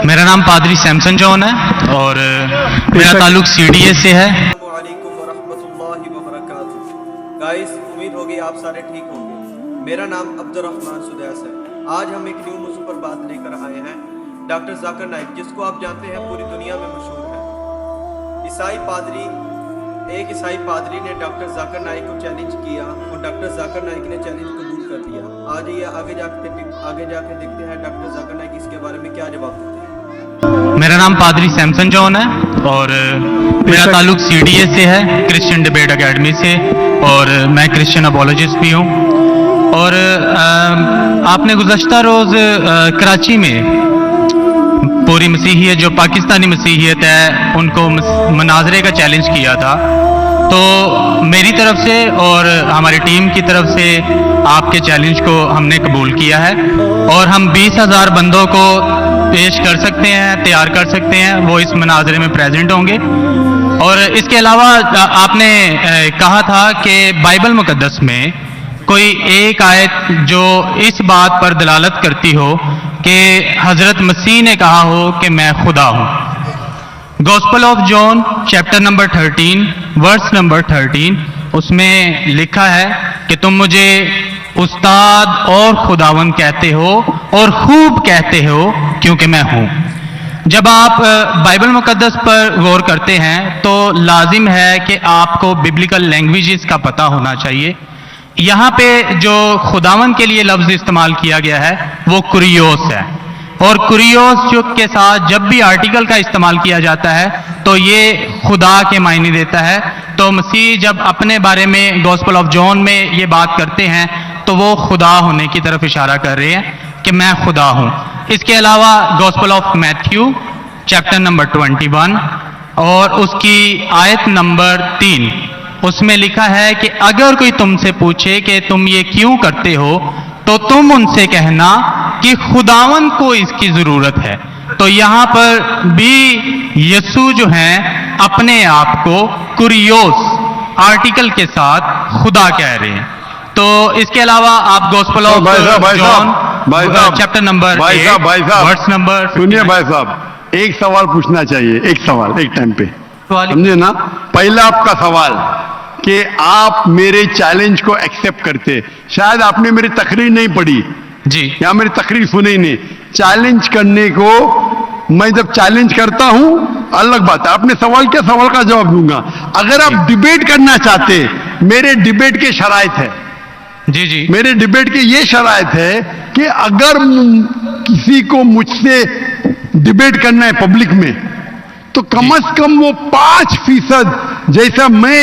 मेरा नाम पादरी सैमसन जॉन है और मेरा ताल्लुक सीडीए से है। गाइस, उम्मीद होगी आप सारे ठीक होंगे। मेरा नाम अब्दुर्रहमान सुदैस है। आज हम एक न्यू मौजू पर बात लेकर आए हैं। डॉक्टर जाकिर नाइक, जिसको आप जानते हैं पूरी दुनिया में मशहूर है। एक ईसाई पादरी ने डॉक्टर जाकिर नाइक को चैलेंज किया और डॉक्टर जाकिर नाइक ने चैलेंज कबूल कर लिया। आज ये आगे जाके देखते हैं डॉक्टर जाकिर नाइक इसके बारे में क्या जवाब देते हैं। मेरा नाम पादरी सैमसन जॉन है और मेरा ताल्लुक सीडीए से है, क्रिश्चियन डिबेट एकेडमी से, और मैं क्रिश्चियन अपॉलोजिस्ट भी हूँ। और आपने गुज़श्ता रोज़ कराची में पूरी मसीहियत, जो पाकिस्तानी मसीहियत है, उनको मनाजरे का चैलेंज किया था। तो मेरी तरफ से और हमारी टीम की तरफ से आपके चैलेंज को हमने कबूल किया है और हम 20,000 बंदों को पेश कर सकते हैं, तैयार कर सकते हैं, वो इस मनाजरे में प्रेजेंट होंगे। और इसके अलावा आपने कहा था कि बाइबल मुकद्दस में कोई एक आयत जो इस बात पर दलालत करती हो कि हजरत मसीह ने कहा हो कि मैं खुदा हूं। Gospel of John chapter number 13 verse number 13, उसमें लिखा है कि तुम मुझे उस्ताद और खुदावन कहते हो और खूब कहते हो क्योंकि मैं हूं। जब आप बाइबल मुकद्दस पर गौर करते हैं तो लाजिम है कि आपको बिब्लिकल लैंग्वेजेस का पता होना चाहिए। यहाँ पे जो खुदावन के लिए लफ्ज इस्तेमाल किया गया है वो कुरियोस है, और कुरियोस के साथ जब भी आर्टिकल का इस्तेमाल किया जाता है तो ये खुदा के मायने देता है। तो मसीह जब अपने बारे में गॉस्पेल ऑफ जॉन में ये बात करते हैं तो वो खुदा होने की तरफ इशारा कर रहे हैं कि मैं खुदा हूं। इसके अलावा gospel of Matthew chapter number 21 और उसकी आयत नंबर 3, उसमें लिखा है कि अगर कोई तुमसे पूछे कि तुम ये क्यों करते हो तो तुम उनसे कहना कि खुदावन को इसकी जरूरत है। तो यहाँ पर भी यीशु जो हैं अपने आप को कुरियोस आर्टिकल के साथ खुदा कह रहे हैं। तो इसके अलावा आप gospel of John chapter number 8 verse number, सुनिए भाई साहब, एक सवाल पूछना चाहिए, एक सवाल एक टाइम पे, समझे ना। पहला आपका सवाल कि आप मेरे चैलेंज को एक्सेप्ट करते। शायद आपने मेरी तकरीर नहीं पढ़ी जी, या मेरी तकरीर सुनी नहीं। चैलेंज करने को मैं जब चैलेंज करता हूं अलग बात है। आपने सवाल किया, सवाल का जवाब दूंगा। अगर आप डिबेट करना चाहते, मेरे डिबेट के शराइत है जी जी, मेरे डिबेट के ये शराइत है कि अगर किसी को मुझसे डिबेट करना है पब्लिक में तो कम से कम वो 5% जैसा मैं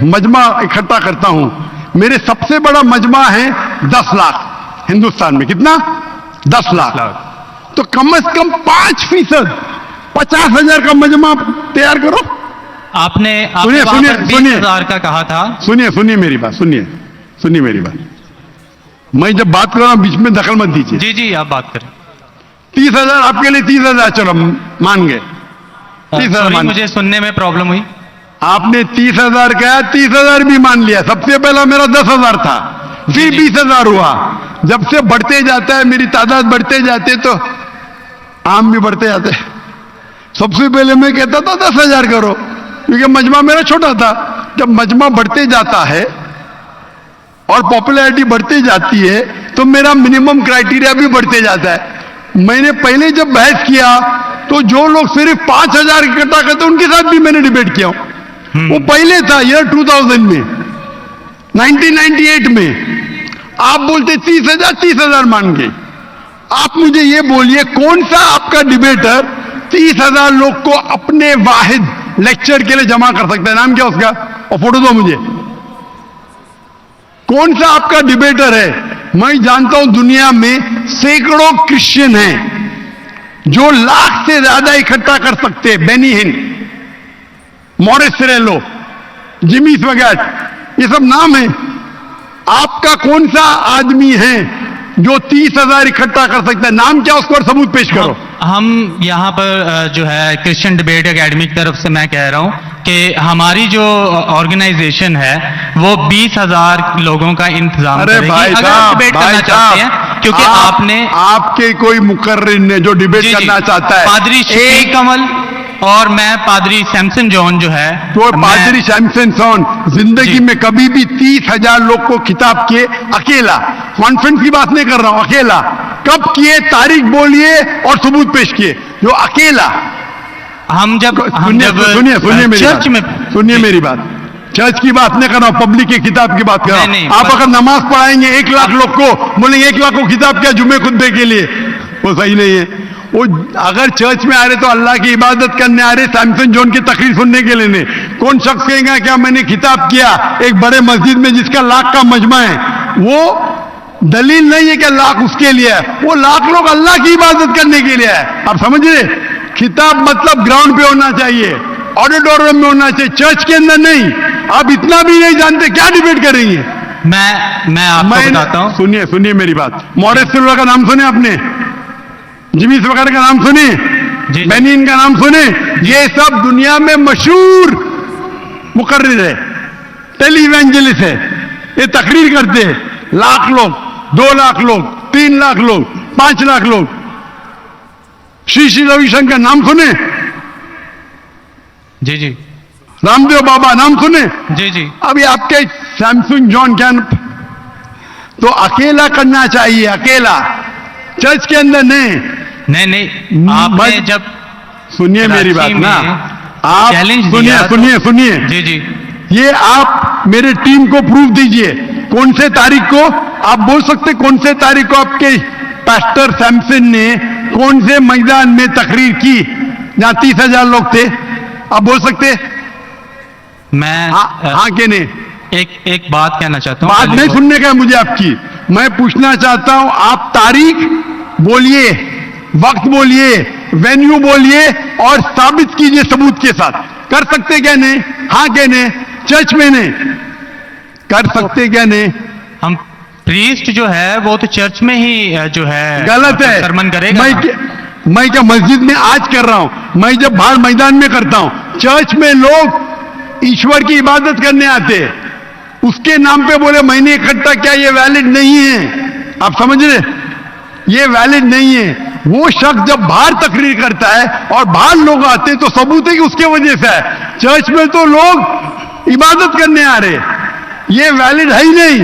मजमा इकट्ठा करता हूं। मेरे सबसे बड़ा मजमा है 10 लाख हिंदुस्तान में। कितना? 10 लाख। तो कम से कम 5%, 50,000 का मजमा तैयार करो। आपने सुनिए 20,000 का कहा था। सुनिए मेरी बात, सुनिए मेरी बात। मैं जब बात कर रहा हूं बीच में दखल मत दीजिए। जी जी, आप बात करें। 30,000 आपके लिए 30,000, चलो मान गए। 30,000 मुझे सुनने में प्रॉब्लम हुई। आपने 30,000 कहा, 30,000 भी मान लिया। सबसे पहला मेरा 10,000 था, फिर 20,000 हुआ। जब से बढ़ते जाता है, मेरी तादाद बढ़ते जाते तो आम भी बढ़ते जाते। सबसे पहले मैं कहता था 10,000 करो, क्योंकि मजमा मेरा छोटा था। जब मजमा बढ़ते जाता है और पॉपुलैरिटी बढ़ती जाती है तो मेरा मिनिमम क्राइटेरिया भी बढ़ते जाता है। मैंने पहले जब बहस किया तो जो लोग सिर्फ 5,000 इकट्ठा करते उनके साथ भी मैंने डिबेट किया। वो पहले था ईयर 2000 में, 1998 में। आप बोलते 30,000 मान गए। आप मुझे ये बोलिए, कौन सा आपका डिबेटर 30,000 लोग को अपने वाहिद लेक्चर के लिए जमा कर सकता है? नाम क्या उसका, और फोटो दो मुझे। कौन सा आपका डिबेटर है? मैं जानता हूं दुनिया में सैकड़ों क्रिश्चियन हैं जो लाख से ज्यादा इकट्ठा कर सकते हैं। बेनी हिन, मॉरिस सिरेलो, जिमी स्वैगट, ये सब नाम है। आपका कौन सा आदमी है जो 30,000 इकट्ठा कर सकता है? नाम क्या उसको और सबूत पेश करो। हम यहाँ पर जो है क्रिश्चियन डिबेट एकेडमी की तरफ से मैं कह रहा हूँ कि हमारी जो ऑर्गेनाइजेशन है वो 20,000 लोगों का इंतजाम अरे करेगी। भाई अगर आप साहब, डिबेट भाई करना चाहते हैं, साहब, क्योंकि आपने आपके कोई मुकर्रिर ने जो डिबेट जी, जी, करना चाहता है, पादरी शफीक कमल और मैं पादरी सैमसन जॉन जो है तो मैं- पादरी सैमसन जॉन जिंदगी जी। में कभी भी 30,000 लोग को खिताब किए अकेला, कॉन्फ्रेंस की बात नहीं कर रहा हूं, अकेला कब किए, तारीख बोलिए और सबूत पेश किए, जो अकेला। हम जब सुनिए मेरी चर्च में बात, सुनिए मेरी बात, चर्च की बात नहीं कर रहा हूं, पब्लिक की किताब की बात कर रहा नहीं, हूं। आप अगर नमाज पढ़ाएंगे 1 लाख लोग को, बोलेंगे 1 लाख को खिताब किया जुमे खुतबे के लिए, वो सही नहीं है। वो अगर चर्च में आ रहे तो अल्लाह की इबादत करने आ रहे, सैमसन जॉन की तकरीर सुनने के लिए नहीं। कौन शख्स कहेगा क्या मैंने खिताब किया एक बड़े मस्जिद में जिसका लाख का मजमा है, वो दलील नहीं है कि लाख उसके लिए है, वो लाख लोग अल्लाह की इबादत करने के लिए है। आप समझ रहे, खिताब मतलब ग्राउंड पे होना चाहिए, ऑडिटोरियम में होना चाहिए, चर्च के अंदर नहीं। आप इतना भी नहीं जानते, क्या डिबेट करेंगे? मैं आपको बताता हूँ। सुनिए मेरी बात, मॉरिस सिल्वा का नाम सुने आपने, जिमी वगैरह का नाम सुने, जी। बेनिन का नाम सुने, ये सब दुनिया में मशहूर मुकर्रिर है, टेलीवेंजलिस्ट है, ये तकरीर करते हैं, लाख लोग, 2 लाख लोग, 3 लाख लोग, 5 लाख लोग। श्री श्री रविशंकर नाम सुने, जी जी रामदेव बाबा नाम सुने। जी जी अभी आपके सैमसंग जॉन क्या तो अकेला करना चाहिए, अकेला, चर्च के अंदर नहीं। नहीं आपने जब सुनिए मेरी बात ना, आप चैलेंज सुनिए जी जी ये आप मेरे टीम को प्रूफ दीजिए, कौन से तारीख को आप बोल सकते, कौन से तारीख को आपके पास्टर सैमसन ने कौन से मैदान में तकरीर की जहां 30,000 लोग थे, आप बोल सकते? मैं हाँ के नहीं? एक बात कहना चाहता हूँ। बात नहीं सुनने का है मुझे आपकी, मैं पूछना चाहता हूं, आप तारीख बोलिए, वक्त बोलिए, वेन्यू बोलिए और साबित कीजिए सबूत के साथ। कर सकते क्या नहीं? हाँ क्या नहीं? चर्च में नहीं कर सकते क्या नहीं? हम प्रीस्ट जो है वो तो चर्च में ही जो है गलत है, सरमन करेगा। मैं क्या मस्जिद में आज कर रहा हूं, मैं जब बाहर मैदान में करता हूं। चर्च में लोग ईश्वर की इबादत करने आते हैं, उसके नाम पे बोले मैंने इकट्ठा किया, ये वैलिड नहीं है। आप समझ रहे, ये वैलिड नहीं है। वो शख्स जब बाहर तकरीर करता है और बाहर लोग आते हैं तो सबूत है कि उसके वजह से है। चर्च में तो लोग इबादत करने आ रहे, ये वैलिड है ही नहीं।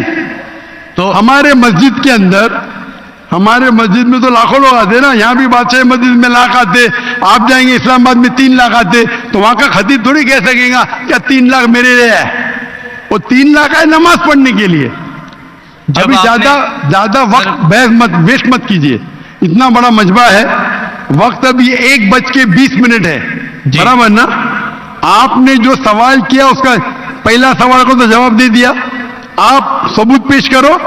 तो हमारे मस्जिद के अंदर, हमारे मस्जिद में तो लाखों लोग आते ना, यहां भी बादशाह मस्जिद में लाख आते, आप जाएंगे इस्लामाबाद में 3 लाख आते, तो वहां का खतीब थोड़ी कह सकेगा क्या 3 लाख मेरे लिए है। वो 3 लाख है नमाज पढ़ने के लिए। अभी ज्यादा वक्त बहस मत, वेस्ट मत कीजिए, इतना बड़ा मजबा है, वक्त अभी 1:20 है, बराबर ना? आपने जो सवाल किया उसका पहला सवाल को तो जवाब दे दिया। आप सबूत पेश करो,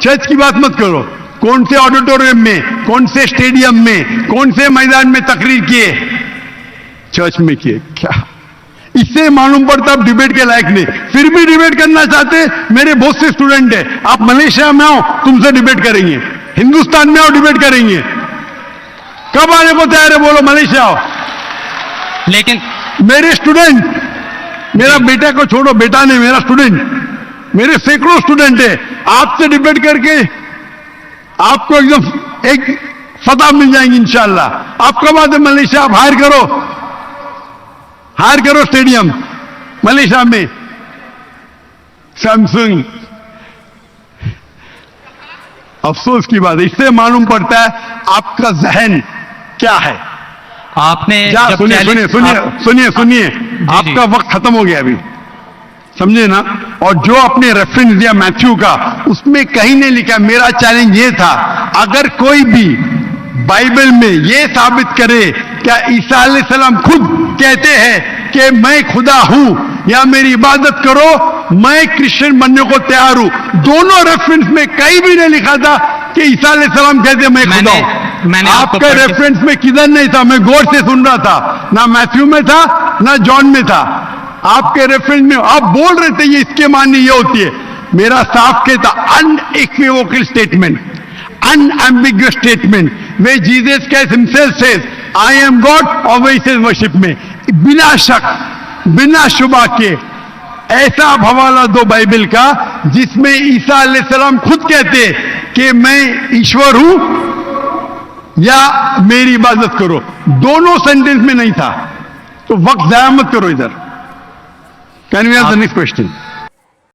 चर्च की बात मत करो। कौन से ऑडिटोरियम में, कौन से स्टेडियम में, कौन से मैदान में तकरीर किए? चर्च में किए। क्या इससे मालूम पड़ता आप डिबेट के लायक नहीं। फिर भी डिबेट करना चाहते, मेरे बहुत से स्टूडेंट हैं, आप मलेशिया में आओ तुमसे डिबेट करेंगे, हिंदुस्तान में आओ डिबेट करेंगे। कब आने को तैयार है बोलो, मलेशिया आओ। लेकिन मेरे स्टूडेंट, मेरा बेटा को छोड़ो, बेटा नहीं, मेरा स्टूडेंट, मेरे सैकड़ों स्टूडेंट है, आपसे डिबेट करके आपको एकदम एक फतह मिल जाएंगी इंशाल्लाह। आप कब आते मलेशिया? आप हायर करो स्टेडियम मलेशिया में, सैमसंग। अफसोस की बात है, इससे मालूम पड़ता है आपका जहन क्या है। आपने सुनिए, आपका वक्त खत्म हो गया अभी, समझे ना? और जो आपने रेफरेंस दिया मैथ्यू का, उसमें कहीं नहीं लिखा। मेरा चैलेंज ये था, अगर कोई भी बाइबल में ये साबित करे क्या ईसा अलैहिस्सलाम खुद कहते हैं कि मैं खुदा हूं या मेरी इबादत करो, मैं क्रिश्चियन बनने को तैयार हूं। दोनों रेफरेंस में कहीं भी नहीं लिखा था कि ईसा अलैहिस्सलाम कहते मैं खुदा हूं। आपके रेफरेंस में किधर नहीं था, मैं गौर से सुन रहा था, ना मैथ्यू में था ना जॉन में था। आपके रेफरेंस में आप बोल रहे थे ये इसके माननी ये होती है। मेरा साफ कहता unequivocal statement, unambiguous statement, where Jesus कैस himself says I am God और वही से वर्शिप में, बिना शक बिना शुबा के ऐसा हवाला दो बाइबल का जिसमें ईसा अलैहिस्सलाम खुद कहते कि मैं ईश्वर हूं या मेरी इबादत करो, दोनों सेंटेंस में नहीं था। तो वक्त जाया मत करो इधर। Can we have the next question?